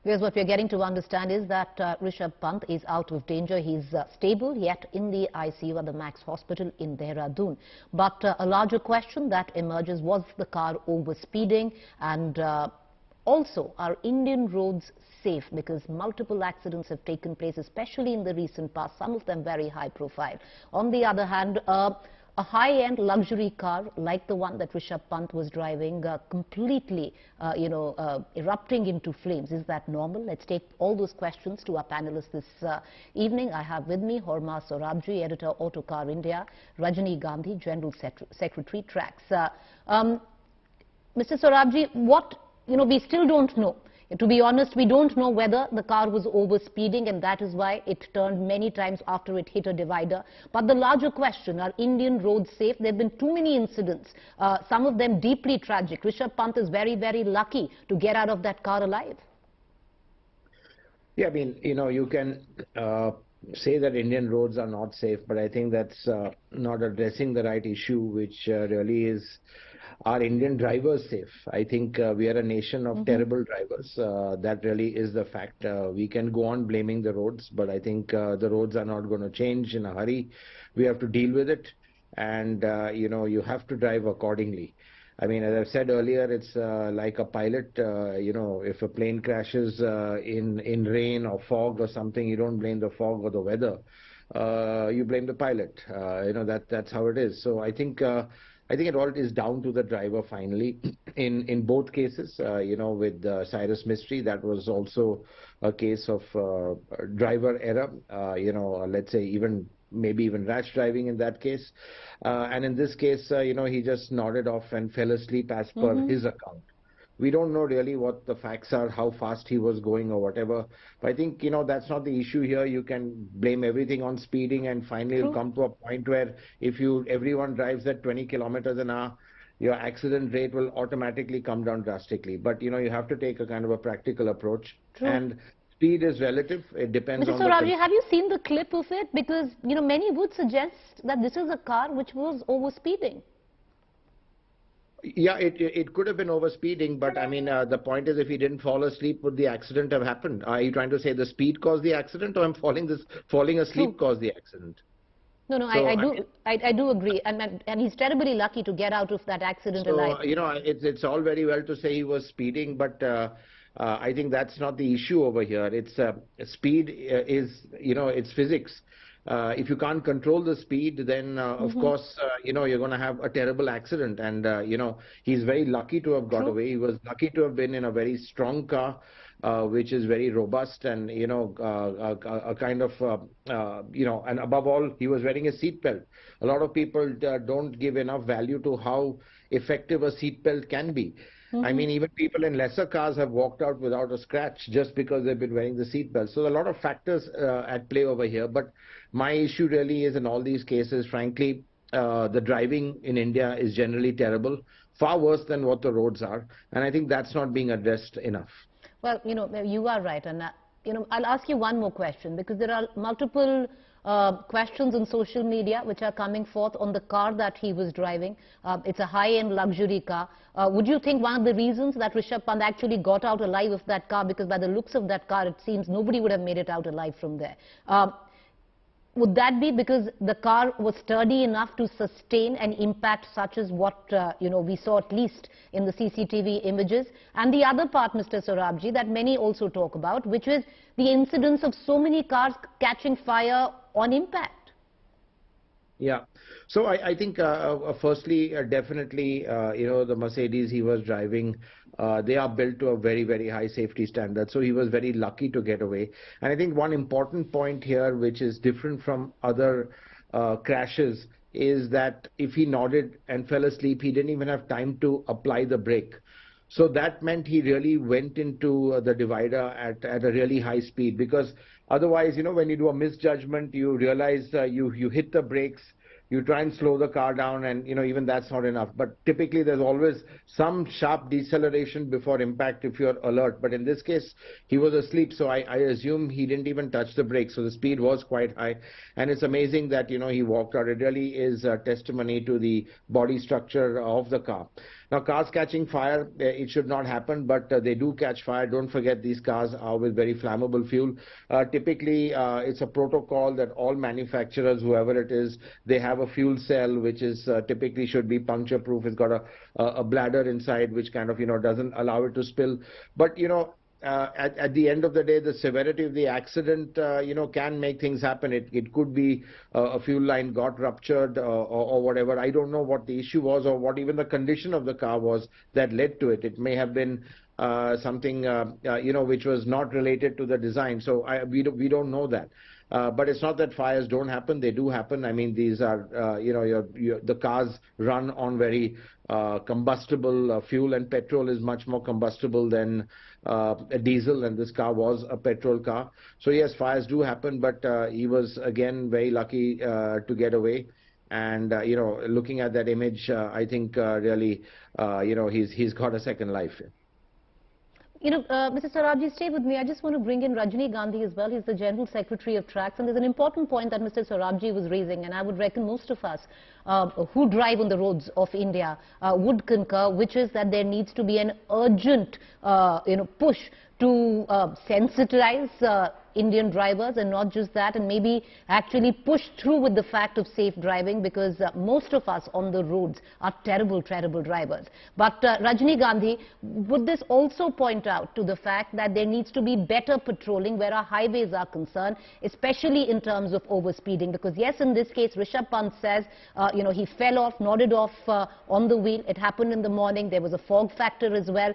Because what we're getting to understand is that Rishabh Pant is out of danger. He's stable, yet in the ICU at the Max Hospital in Dehradun. But a larger question that emerges, was the car over-speeding? And also, are Indian roads safe? Because multiple accidents have taken place, especially in the recent past, some of them very high profile. On the other hand, a high-end luxury car like the one that Rishabh Pant was driving completely, erupting into flames. Is that normal? Let's take all those questions to our panelists this evening. I have with me Horma Sorabji, editor Autocar India, Rajani Gandhi, General Secretary Tracks. Mr. Sorabji, we still don't know. To be honest, we don't know whether the car was over-speeding, and that is why it turned many times after it hit a divider. But the larger question, are Indian roads safe? There have been too many incidents, some of them deeply tragic. Rishabh Pant is very, very lucky to get out of that car alive. Yeah, I mean, you can say that Indian roads are not safe, but I think that's not addressing the right issue, which really is, are Indian drivers safe? I think we are a nation of terrible drivers. That really is the fact. We can go on blaming the roads, but I think the roads are not going to change in a hurry. We have to deal with it, and you have to drive accordingly. I mean, as I've said earlier, it's like a pilot. If a plane crashes in rain or fog or something, you don't blame the fog or the weather. You blame the pilot. That's how it is. So I think it all is down to the driver finally. In both cases, with Cyrus Mistry, that was also a case of driver error. Let's say maybe even rash driving in that case. And in this case, he just nodded off and fell asleep as per his account. We don't know really what the facts are, how fast he was going or whatever. But I think, that's not the issue here. You can blame everything on speeding, and finally it'll come to a point where if everyone drives at 20 kilometers an hour, your accident rate will automatically come down drastically. But, you have to take a kind of a practical approach. True. And speed is relative. It depends on Mr. Sorabji, have you seen the clip of it? Because, many would suggest that this is a car which was over-speeding. Yeah, it could have been over-speeding, but I mean, the point is, if he didn't fall asleep, would the accident have happened? Are you trying to say the speed caused the accident, or falling asleep caused the accident? No, so, I do agree, and he's terribly lucky to get out of that accident alive. It's all very well to say he was speeding, but I think that's not the issue over here. It's speed is, it's physics. If you can't control the speed, then of course, you're going to have a terrible accident. And, he's very lucky to have got away. He was lucky to have been in a very strong car, which is very robust and, a kind of, and above all, he was wearing a seatbelt. A lot of people don't give enough value to how effective a seatbelt can be. I mean, even people in lesser cars have walked out without a scratch just because they've been wearing the seatbelt. So a lot of factors at play over here. But my issue really is, in all these cases, frankly, the driving in India is generally terrible, far worse than what the roads are. And I think that's not being addressed enough. Well, you are right. And, I'll ask you one more question, because there are multiple questions on social media which are coming forth on the car that he was driving. It's a high-end luxury car. Would you think one of the reasons that Rishabh Pant actually got out alive of that car, because by the looks of that car, it seems nobody would have made it out alive from there? Would that be because the car was sturdy enough to sustain an impact such as what, we saw at least in the CCTV images? And the other part, Mr. Sorabji, that many also talk about, which is the incidence of so many cars catching fire on impact. Yeah. So I think, firstly, definitely, the Mercedes he was driving, they are built to a very, very high safety standard. So he was very lucky to get away. And I think one important point here, which is different from other crashes, is that if he nodded and fell asleep, he didn't even have time to apply the brake. So that meant he really went into the divider at a really high speed, because otherwise, when you do a misjudgment, you realize you hit the brakes, you try and slow the car down, and even that's not enough. But typically there's always some sharp deceleration before impact if you're alert. But in this case, he was asleep, so I assume he didn't even touch the brakes. So the speed was quite high. And it's amazing that, he walked out. It really is a testimony to the body structure of the car. Now, cars catching fire, it should not happen, but they do catch fire. Don't forget, these cars are with very flammable fuel. Typically, it's a protocol that all manufacturers, whoever it is, they have a fuel cell which is typically should be puncture proof. It's got a bladder inside which kind of, doesn't allow it to spill. But, at the end of the day, the severity of the accident, can make things happen. It could be a fuel line got ruptured or whatever. I don't know what the issue was or what even the condition of the car was that led to it. It may have been something, which was not related to the design. So we don't know that. But it's not that fires don't happen. They do happen. I mean, these are, the cars run on very combustible fuel, and petrol is much more combustible than a diesel, and this car was a petrol car. So yes, fires do happen, but he was again very lucky to get away. And looking at that image, I think really, he's got a second life. Mr. Sarabji, stay with me. I just want to bring in Rajni Gandhi as well. He's the General Secretary of Tracks. And there's an important point that Mr. Sarabji was raising, and I would reckon most of us who drive on the roads of India would concur, which is that there needs to be an urgent, push to sensitize Indian drivers, and not just that, and maybe actually push through with the fact of safe driving, because most of us on the roads are terrible, terrible drivers. But Rajni Gandhi, would this also point out to the fact that there needs to be better patrolling where our highways are concerned, especially in terms of overspeeding? Because yes, in this case, Rishabh Pant says, he fell off, nodded off on the wheel. It happened in the morning. There was a fog factor as well.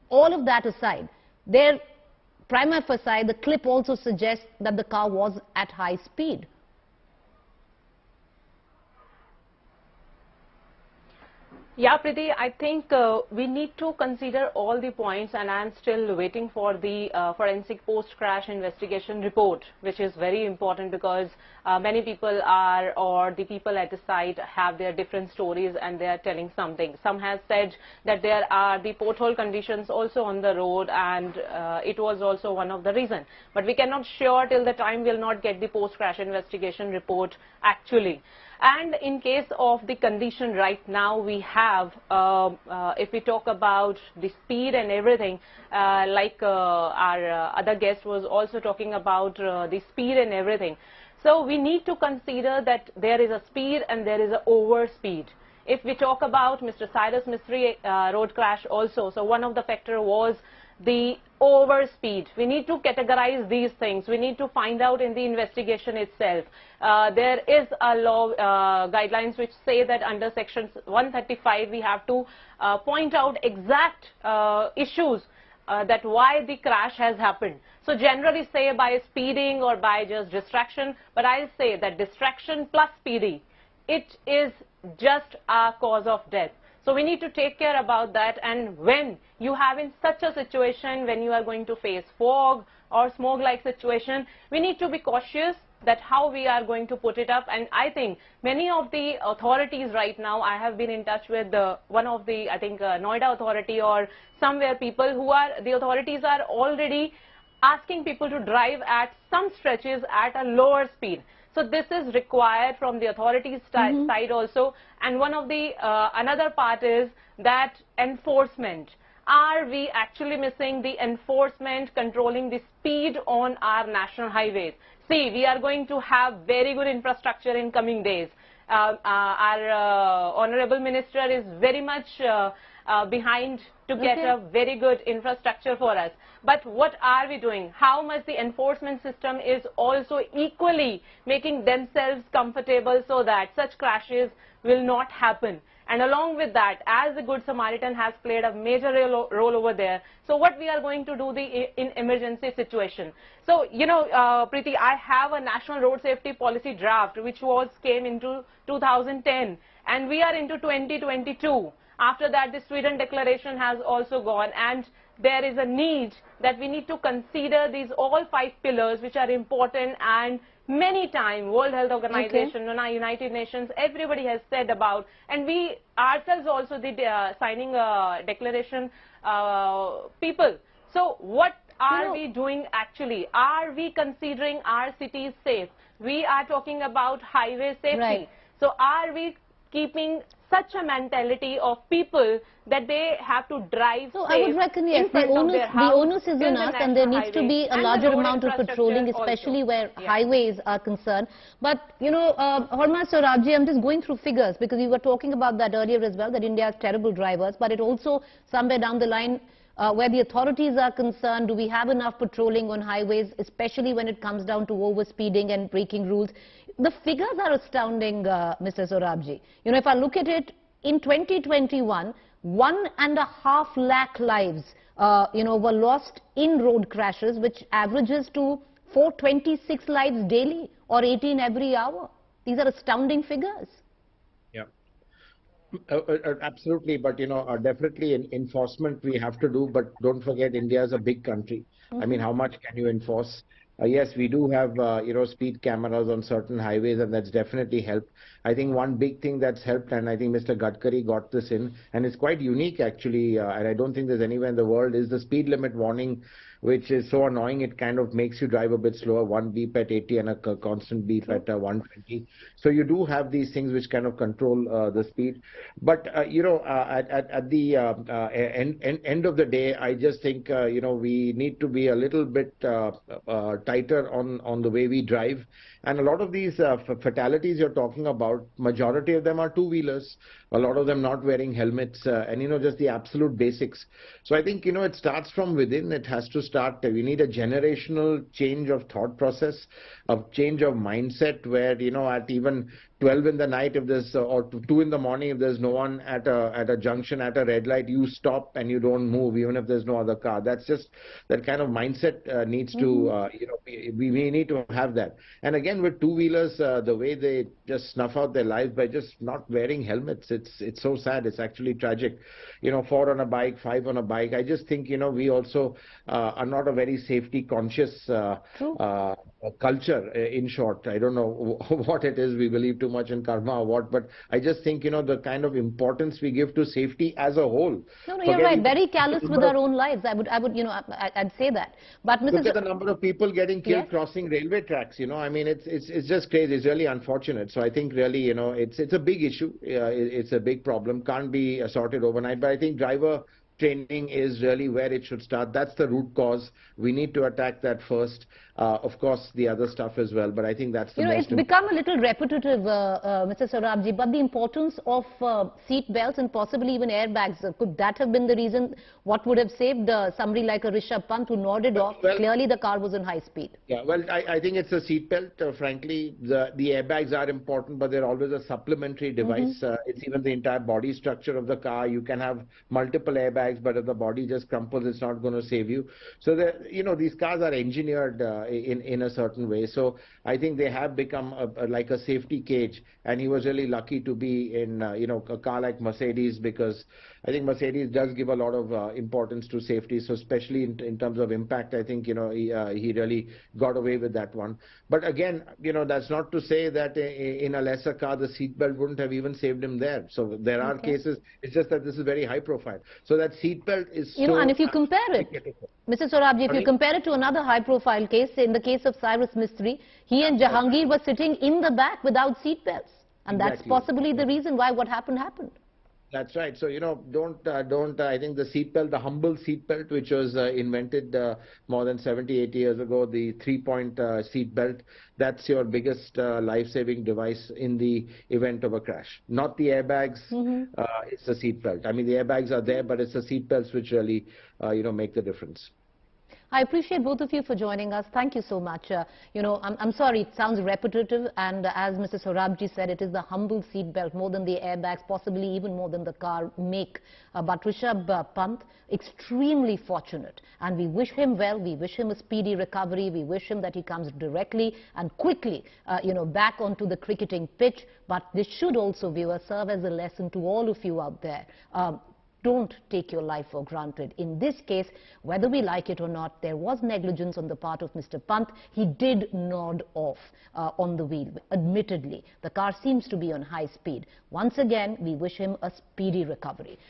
All of that aside, there prima facie, the clip also suggests that the car was at high speed. Yeah, Preeti, I think we need to consider all the points, and I'm still waiting for the forensic post-crash investigation report, which is very important because many people are, or the people at the site have their different stories and they are telling something. Some have said that there are the pothole conditions also on the road, and it was also one of the reasons. But we cannot sure till the time we'll not get the post-crash investigation report actually. And in case of the condition right now, we have, if we talk about the speed and everything, like our other guest was also talking about the speed and everything. So we need to consider that there is a speed and there is a over speed. If we talk about Mr. Cyrus Mistry road crash also, so one of the factor was the over speed. We need to categorize these things. We need to find out in the investigation itself. There is a law guidelines which say that under section 135 we have to point out exact issues that why the crash has happened. So generally say by speeding or by just distraction, but I'll say that distraction plus speeding, it is just a cause of death. So we need to take care about that. And when you have in such a situation, when you are going to face fog or smoke like situation, we need to be cautious that how we are going to put it up. And I think many of the authorities right now, I have been in touch with one of the, I think Noida authority or somewhere, people who are, the authorities are already asking people to drive at some stretches at a lower speed. So this is required from the authorities side also. And one of the another part is that enforcement. Are we actually missing the enforcement controlling the speed on our national highways? See, we are going to have very good infrastructure in coming days. Our Honorable Minister is very much behind to get a very good infrastructure for us. But what are we doing? How much the enforcement system is also equally making themselves comfortable so that such crashes will not happen? And along with that, as the Good Samaritan has played a major role over there, so what we are going to do in emergency situation? So, Preeti, I have a National Road Safety Policy draft which came into 2010, and we are into 2022. After that, the Sweden Declaration has also gone, and there is a need that we need to consider these all 5 pillars which are important, and many times World Health Organization, United Nations, everybody has said about, and we ourselves also did signing a declaration people. So what are we doing actually? Are we considering our cities safe? We are talking about highway safety. Right. So are we keeping such a mentality of people that they have to drive So safe I would reckon, yes, in front of their the house onus is till on the us, and there national needs to highway be a and the larger road amount of patrolling, infrastructure especially also. where Yeah. highways are concerned. But, you know, Horma Sorabji, I'm just going through figures, because we were talking about that earlier as well, that India has terrible drivers, but it also, somewhere down the line, where the authorities are concerned, do we have enough patrolling on highways, especially when it comes down to overspeeding and breaking rules? The figures are astounding, Mr. Sorabji. You know, if I look at it, in 2021, 1.5 lakh lives, you know, were lost in road crashes, which averages to 426 lives daily or 18 every hour. These are astounding figures. Yeah. Absolutely, but you know, definitely in enforcement we have to do, but don't forget India is a big country. I mean, how much can you enforce? Yes, we do have you know, speed cameras on certain highways, and that's definitely helped. I think one big thing that's helped, and I think Mr. Gadkari got this in, and it's quite unique actually, and I don't think there's anywhere in the world, is the speed limit warning, which is so annoying. It kind of makes you drive a bit slower, one beep at 80 and a constant beep at 120. So you do have these things which kind of control the speed. But you know, at the end of the day, I just think you know, we need to be a little bit tighter on the way we drive. And a lot of these fatalities you're talking about, majority of them are two-wheelers. A lot of them not wearing helmets, and you know, just the absolute basics. So I think, you know, it starts from within. It has to start. We need a generational change of thought process, a change of mindset, where, you know, at even 12 in the night, if there's or 2 in the morning, if there's no one at a junction at a red light, you stop and you don't move, even if there's no other car. That's just that kind of mindset needs to you know, we need to have that. And again, with two-wheelers, the way they just snuff out their lives by just not wearing helmets, it's so sad. It's actually tragic. You know, 4 on a bike, 5 on a bike. I just think, you know, we also are not a very safety conscious culture. In short, I don't know what it is. We believe too much in karma or what, but I just think, you know, the kind of importance we give to safety as a whole. No, you're right. Very callous with our own lives. I would, you know, I'd say that. But Mrs. Look at the number of people getting killed crossing railway tracks. You know, I mean, it's just crazy. It's really unfortunate. So I think really, you know, it's a big issue. It's a big problem. Can't be sorted overnight. But I think driver training is really where it should start. That's the root cause. We need to attack that first. Of course, the other stuff as well, but I think that's the most important. It's become a little repetitive, Mr. Sorabji, but the importance of seat belts and possibly even airbags, could that have been the reason? What would have saved somebody like a Rishabh Pant who nodded off? Clearly, the car was in high speed. Yeah, well, I think it's a seat belt. Frankly, the airbags are important, but they're always a supplementary device. It's even the entire body structure of the car. You can have multiple airbags, but if the body just crumples, it's not going to save you. So, you know, these cars are engineered in a certain way. So I think they have become like a safety cage, and he was really lucky to be in you know, a car like Mercedes, because I think Mercedes does give a lot of importance to safety. So especially in terms of impact, I think, you know, he really got away with that one. But again, you know, that's not to say that in a lesser car the seatbelt wouldn't have even saved him there. So there are cases. It's just that this is very high profile. So that seatbelt is you know, and if you compare it, Mr. Sorabji, if you compare it to another high-profile case, in the case of Cyrus Mistry, he and Jahangir were sitting in the back without seat belts. And that's possibly the reason why what happened. That's right. So, you know, I think the seatbelt, the humble seatbelt, which was invented more than 70, 80 years ago, the 3-point seatbelt, that's your biggest life-saving device in the event of a crash. Not the airbags, it's the seatbelt. I mean, the airbags are there, but it's the seatbelts which really, you know, make the difference. I appreciate both of you for joining us. Thank you so much. You know, I'm sorry, it sounds repetitive, and as Mr. Sorabji said, it is the humble seatbelt more than the airbags, possibly even more than the car make. But Rishabh Pant, extremely fortunate, and we wish him well. We wish him a speedy recovery. We wish him that he comes directly and quickly, you know, back onto the cricketing pitch. But this should also, viewers, serve as a lesson to all of you out there. Don't take your life for granted. In this case, whether we like it or not, there was negligence on the part of Mr. Pant. He did nod off on the wheel, admittedly. The car seems to be on high speed. Once again, we wish him a speedy recovery.